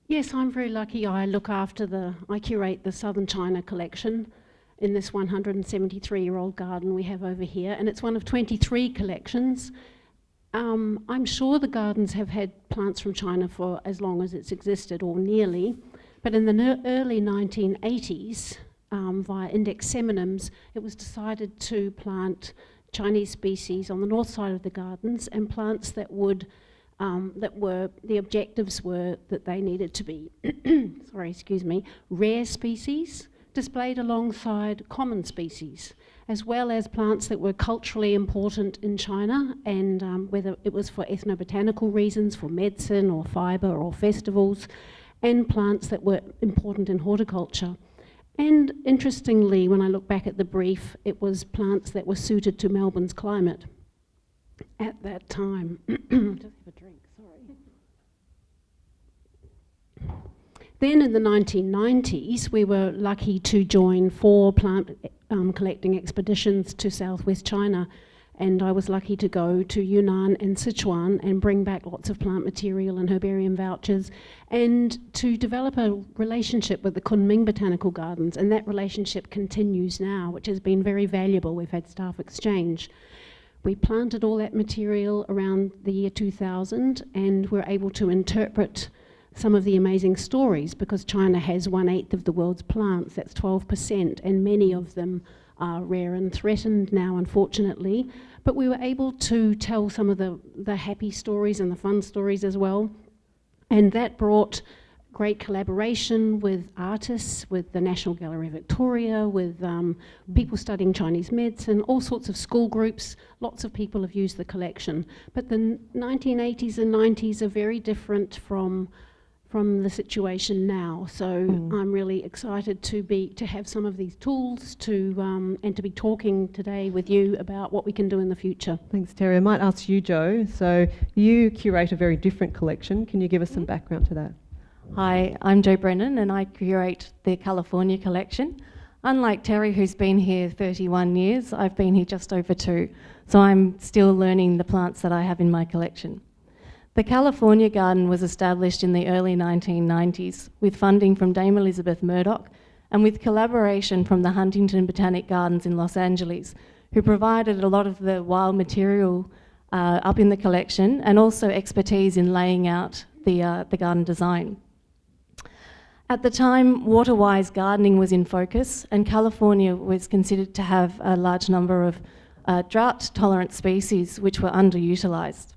Yes, I'm very lucky. I curate the Southern China collection in this 173-year-old garden we have over here, and it's one of 23 collections. I'm sure the gardens have had plants from China for as long as it's existed, or nearly, but in the early 1980s, via index seminums, it was decided to plant Chinese species on the north side of the gardens, and plants that would the objectives were that they needed to be rare species displayed alongside common species, as well as plants that were culturally important in China, and whether it was for ethnobotanical reasons, for medicine or fibre or festivals, and plants that were important in horticulture. And interestingly, when I look back at the brief, it was plants that were suited to Melbourne's climate at that time. Just have a drink, sorry. Then in the 1990s, we were lucky to join 4 plant collecting expeditions to southwest China, and I was lucky to go to Yunnan and Sichuan and bring back lots of plant material and herbarium vouchers, and to develop a relationship with the Kunming Botanical Gardens, and that relationship continues now, which has been very valuable. We've had staff exchange. We planted all that material around the year 2000, and we're able to interpret some of the amazing stories, because China has 1/8 of the world's plants, that's 12%, and many of them are rare and threatened now, unfortunately. But we were able to tell some of the happy stories and the fun stories as well, and that brought great collaboration with artists, with the National Gallery of Victoria, with people studying Chinese medicine, all sorts of school groups. Lots of people have used the collection. But the 1980s and 90s are very different from the situation now. So I'm really excited to have some of these tools and to be talking today with you about what we can do in the future. Thanks, Terry. I might ask you, Jo. So you curate a very different collection. Can you give us some background to that? Hi, I'm Jo Brennan, and I curate the California collection. Unlike Terry, who's been here 31 years, I've been here just over 2, so I'm still learning the plants that I have in my collection. The California Garden was established in the early 1990s with funding from Dame Elizabeth Murdoch and with collaboration from the Huntington Botanic Gardens in Los Angeles, who provided a lot of the wild material up in the collection, and also expertise in laying out the garden design. At the time, water-wise gardening was in focus, and California was considered to have a large number of drought-tolerant species which were underutilised.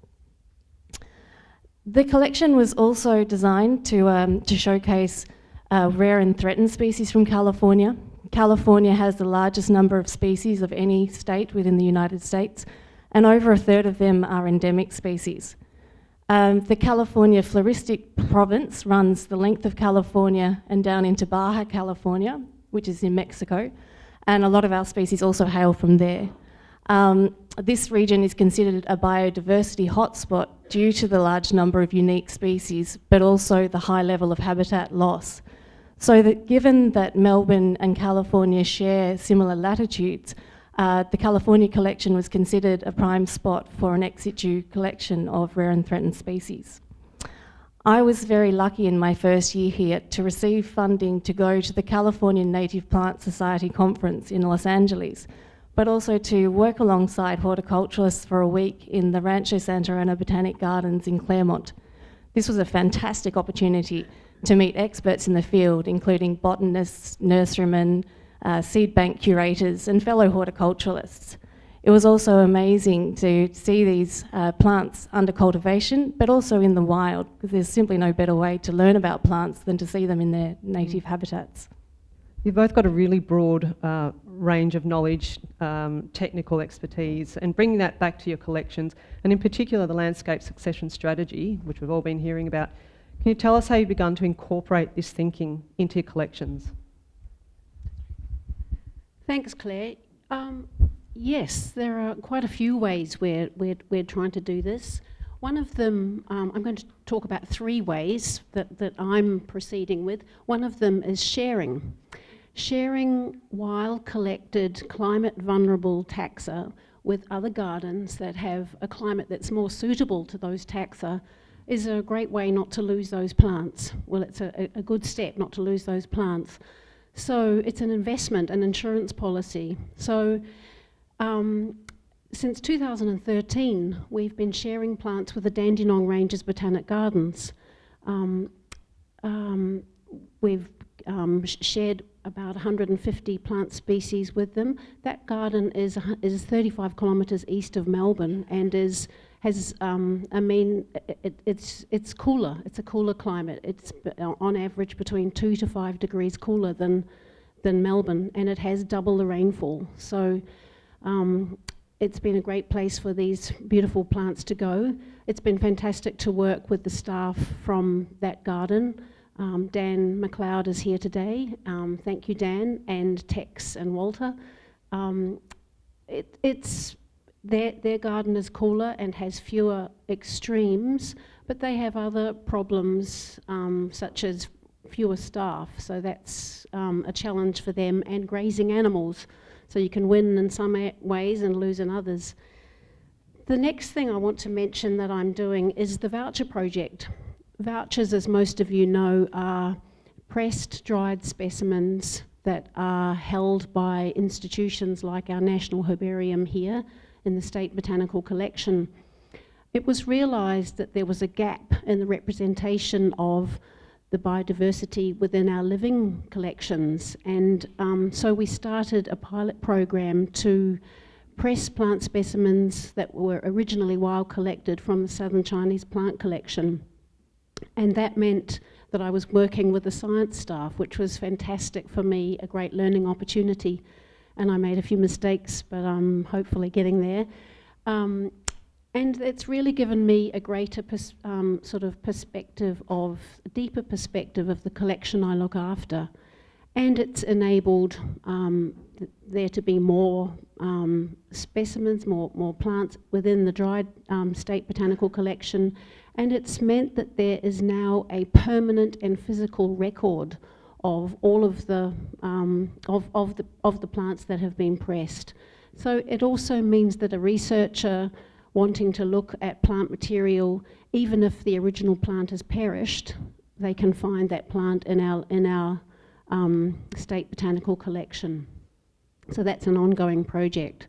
The collection was also designed to showcase rare and threatened species from California. California has the largest number of species of any state within the United States, and over 1/3 of them are endemic species. The California Floristic Province runs the length of California and down into Baja California, which is in Mexico, and a lot of our species also hail from there. This region is considered a biodiversity hotspot due to the large number of unique species, but also the high level of habitat loss. So that given that Melbourne and California share similar latitudes, the California collection was considered a prime spot for an ex situ collection of rare and threatened species. I was very lucky in my first year here to receive funding to go to the California Native Plant Society conference in Los Angeles, but also to work alongside horticulturists for a week in the Rancho Santa Ana Botanic Gardens in Claremont. This was a fantastic opportunity to meet experts in the field, including botanists, nurserymen, seed bank curators and fellow horticulturalists. It was also amazing to see these plants under cultivation, but also in the wild, because there's simply no better way to learn about plants than to see them in their native habitats. You've both got a really broad range of knowledge, technical expertise, and bringing that back to your collections, and in particular the landscape succession strategy, which we've all been hearing about. Can you tell us how you've begun to incorporate this thinking into your collections? Thanks, Claire. Yes, there are quite a few ways we're trying to do this. One of them, I'm going to talk about 3 ways that I'm proceeding with. One of them is sharing. Sharing wild collected climate vulnerable taxa with other gardens that have a climate that's more suitable to those taxa is a great way not to lose those plants. Well, it's a good step not to lose those plants. So it's an investment, an insurance policy. So since 2013, we've been sharing plants with the Dandenong Ranges Botanic Gardens. We've shared about 150 plant species with them. That garden is 35 kilometres east of Melbourne and it's cooler. It's a cooler climate. It's on average between 2 to 5 degrees cooler than Melbourne, and it has double the rainfall. So it's been a great place for these beautiful plants to go. It's been fantastic to work with the staff from that garden. Dan McLeod is here today. Thank you, Dan, and Tex and Walter. Their garden is cooler and has fewer extremes, but they have other problems such as fewer staff, so that's a challenge for them, and grazing animals. So you can win in some ways and lose in others. The next thing I want to mention that I'm doing is the voucher project. Vouchers, as most of you know, are pressed, dried specimens that are held by institutions like our National Herbarium here in the State Botanical Collection. It was realised that there was a gap in the representation of the biodiversity within our living collections, and so we started a pilot program to press plant specimens that were originally wild collected from the Southern Chinese plant collection. And that meant that I was working with the science staff, which was fantastic for me, a great learning opportunity. And I made a few mistakes, but I'm hopefully getting there. And it's really given me a greater sort of perspective of, a deeper perspective of the collection I look after. And it's enabled there to be more specimens, more plants within the dried State Botanical Collection. And it's meant that there is now a permanent and physical record of all of the of the plants that have been pressed. So it also means that a researcher wanting to look at plant material, even if the original plant has perished, they can find that plant in our State Botanical Collection. So that's an ongoing project.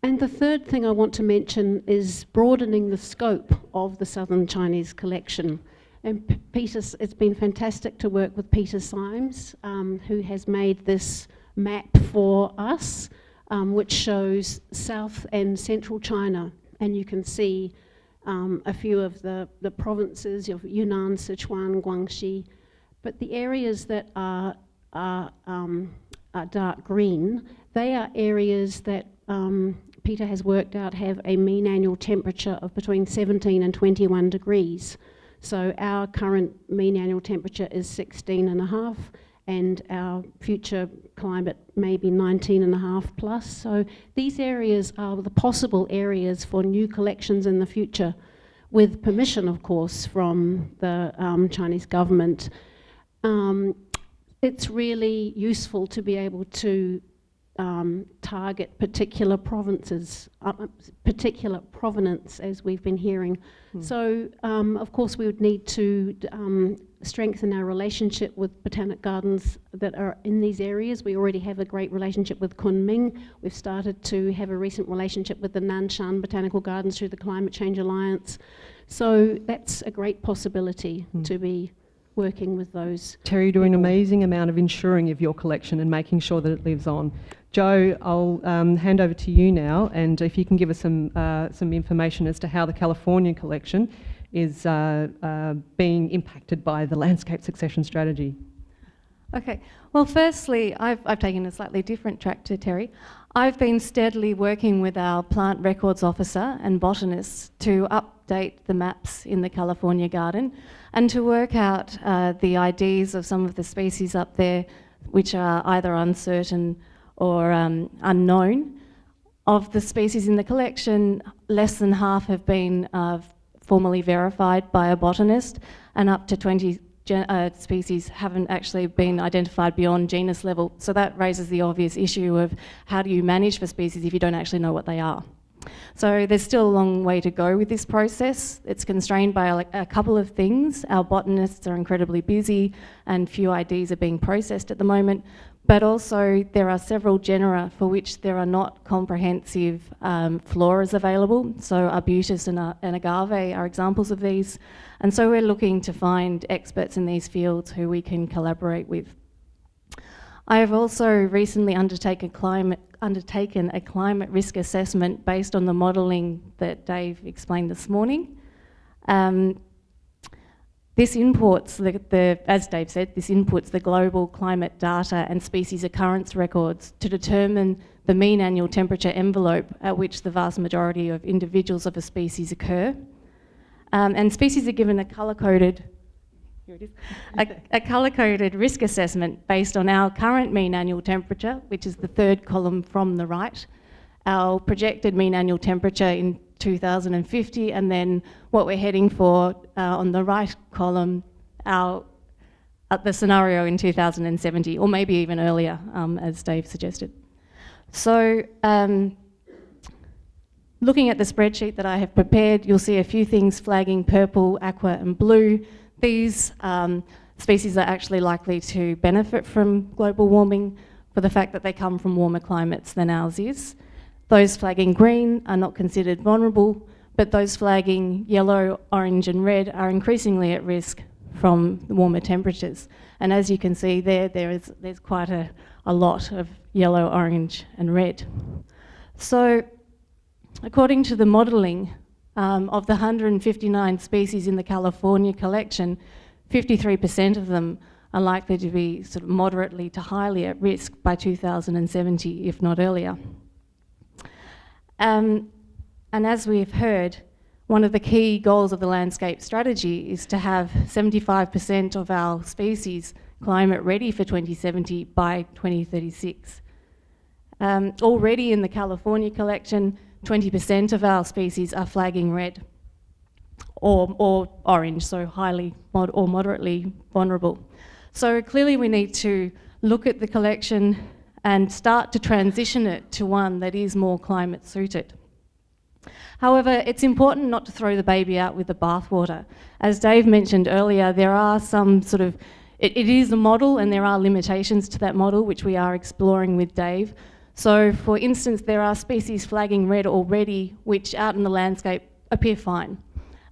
And the third thing I want to mention is broadening the scope of the Southern Chinese collection. And it's been fantastic to work with Peter Symes, who has made this map for us, which shows South and Central China. And you can see a few of the provinces of Yunnan, Sichuan, Guangxi. But the areas that are dark green, they are areas that Peter has worked out have a mean annual temperature of between 17 and 21 degrees. So our current mean annual temperature is 16.5, and our future climate may be 19.5 plus. So these areas are the possible areas for new collections in the future, with permission, of course, from the Chinese government. It's really useful to be able to target particular provinces, particular provenance, as we've been hearing. So, of course, we would need to strengthen our relationship with Botanic Gardens that are in these areas. We already have a great relationship with Kunming. We've started to have a recent relationship with the Nanshan Botanical Gardens through the Climate Change Alliance. So that's a great possibility to be working with those. Terry, you're doing an amazing amount of ensuring of your collection and making sure that it lives on. Joe, I'll hand over to you now, and if you can give us some information as to how the California collection is being impacted by the landscape succession strategy. Okay, well, firstly, I've taken a slightly different track to Terry. I've been steadily working with our plant records officer and botanists to update the maps in the California garden and to work out the IDs of some of the species up there which are either uncertain or unknown. Of the species in the collection, less than half have been formally verified by a botanist, and up to 20 species haven't actually been identified beyond genus level. So that raises the obvious issue of how do you manage for species if you don't actually know what they are? So there's still a long way to go with this process. It's constrained by a couple of things. Our botanists are incredibly busy and few IDs are being processed at the moment, but also there are several genera for which there are not comprehensive floras available. So arbutus and agave are examples of these. And so we're looking to find experts in these fields who we can collaborate with. I have also recently undertaken a climate risk assessment based on the modelling that Dave explained this morning. This imports, as Dave said, this inputs the global climate data and species occurrence records to determine the mean annual temperature envelope at which the vast majority of individuals of a species occur. And species are given a colour-coded a colour-coded risk assessment based on our current mean annual temperature, which is the third column from the right, our projected mean annual temperature in 2050, and then what we're heading for on the right column, the scenario in 2070, or maybe even earlier, as Dave suggested. So, looking at the spreadsheet that I have prepared, you'll see a few things flagging purple, aqua, and blue. These species are actually likely to benefit from global warming for the fact that they come from warmer climates than ours is. Those flagging green are not considered vulnerable, but those flagging yellow, orange and red are increasingly at risk from warmer temperatures. And as you can see there's quite a lot of yellow, orange and red. So according to the modelling, of the 159 species in the California collection, 53% of them are likely to be sort of moderately to highly at risk by 2070, if not earlier. And as we've heard, one of the key goals of the landscape strategy is to have 75% of our species climate ready for 2070 by 2036. Already in the California collection, 20% of our species are flagging red or orange, so highly or moderately vulnerable. So clearly we need to look at the collection and start to transition it to one that is more climate suited. However, it's important not to throw the baby out with the bathwater. As Dave mentioned earlier, there are some it is a model and there are limitations to that model which we are exploring with Dave. So, for instance, there are species flagging red already which out in the landscape appear fine.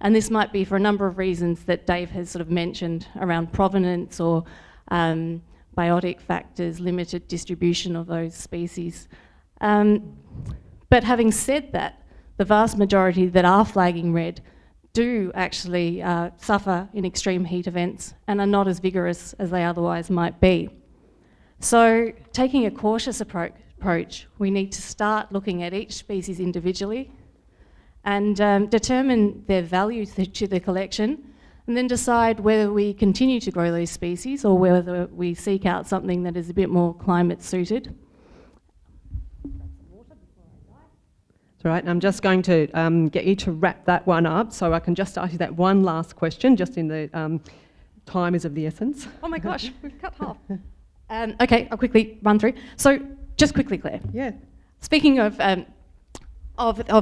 And this might be for a number of reasons that Dave has sort of mentioned around provenance or biotic factors, limited distribution of those species. But having said that, the vast majority that are flagging red do actually suffer in extreme heat events and are not as vigorous as they otherwise might be. So, taking a cautious approach, we need to start looking at each species individually and determine their value to the collection, and then decide whether we continue to grow those species or whether we seek out something that is a bit more climate suited. That's all right, and I'm just going to get you to wrap that one up, so I can just ask you that one last question, just in the time is of the essence. Oh my gosh, we've cut half. Okay, I'll quickly run through. So, just quickly, Claire. Yeah. Speaking of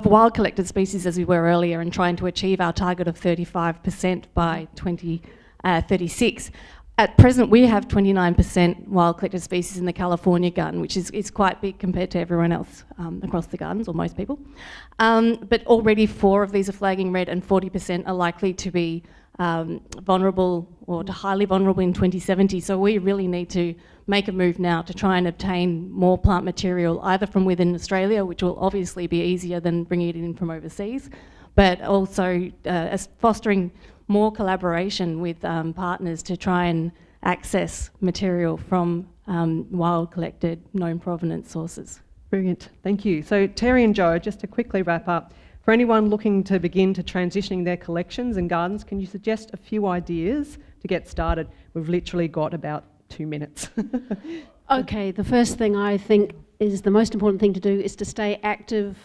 wild collected species as we were earlier and trying to achieve our target of 35% by 2036, at present we have 29% wild collected species in the California garden, which is quite big compared to everyone else across the gardens, or most people. But already 4 of these are flagging red and 40% are likely to be vulnerable or to highly vulnerable in 2070. So we really need to make a move now to try and obtain more plant material, either from within Australia, which will obviously be easier than bringing it in from overseas, but also fostering more collaboration with partners to try and access material from wild collected, known provenance sources. Brilliant, thank you. So Terry and Joe, just to quickly wrap up, for anyone looking to begin to transitioning their collections and gardens, can you suggest a few ideas to get started? We've literally got about 2 minutes. Okay, the first thing I think is the most important thing to do is to stay active,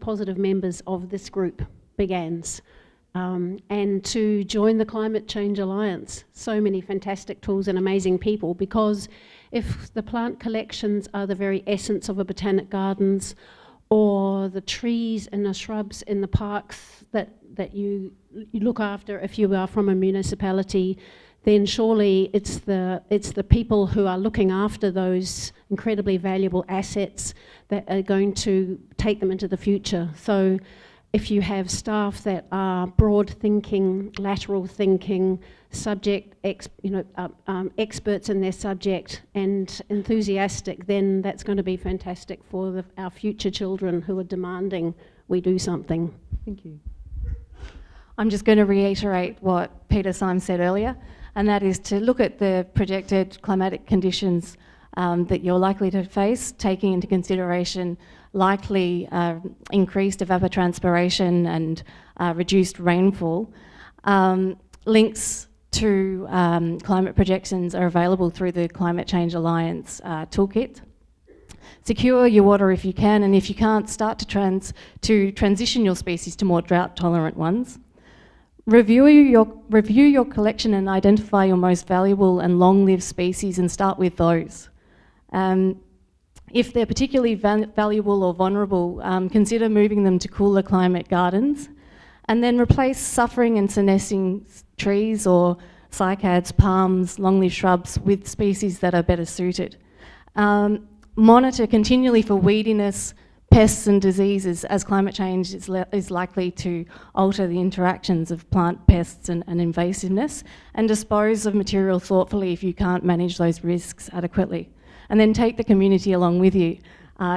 positive members of this group, BGANZ, and to join the Climate Change Alliance. So many fantastic tools and amazing people, because if the plant collections are the very essence of a botanic gardens, or the trees and the shrubs in the parks that you look after if you are from a municipality, then surely it's the people who are looking after those incredibly valuable assets that are going to take them into the future. So if you have staff that are broad thinking, lateral thinking, experts in their subject and enthusiastic, then that's going to be fantastic for our future children who are demanding we do something. Thank you. I'm just going to reiterate what Peter Symes said earlier, and that is to look at the projected climatic conditions that you're likely to face, taking into consideration likely increased evapotranspiration and reduced rainfall. Links to climate projections are available through the Climate Change Alliance toolkit. Secure your water if you can, and if you can't, start to transition your species to more drought-tolerant ones. Review your collection and identify your most valuable and long-lived species and start with those. If they're particularly valuable or vulnerable, consider moving them to cooler climate gardens, and then replace suffering and senescing trees or cycads, palms, longleaf shrubs with species that are better suited. Monitor continually for weediness, pests and diseases, as climate change is likely to alter the interactions of plant pests and invasiveness, and dispose of material thoughtfully if you can't manage those risks adequately. And then take the community along with you.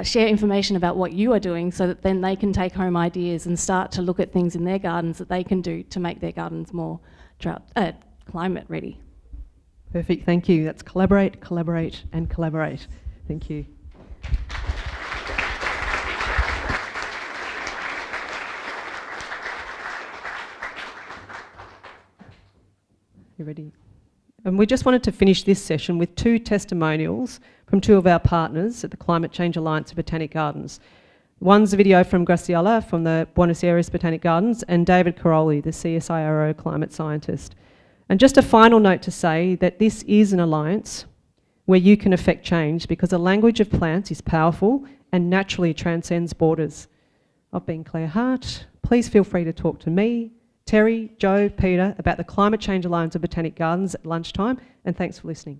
Share information about what you are doing so that then they can take home ideas and start to look at things in their gardens that they can do to make their gardens more climate ready. Perfect, thank you. That's collaborate, collaborate and collaborate. Thank you. You ready? And we just wanted to finish this session with 2 testimonials from 2 of our partners at the Climate Change Alliance of Botanic Gardens. One's a video from Graciela from the Buenos Aires Botanic Gardens and David Caroli, the CSIRO climate scientist. And just a final note to say that this is an alliance where you can affect change because the language of plants is powerful and naturally transcends borders. I've been Claire Hart. Please feel free to talk to me, Terry, Joe, Peter about the Climate Change Alliance of Botanic Gardens at lunchtime, and thanks for listening.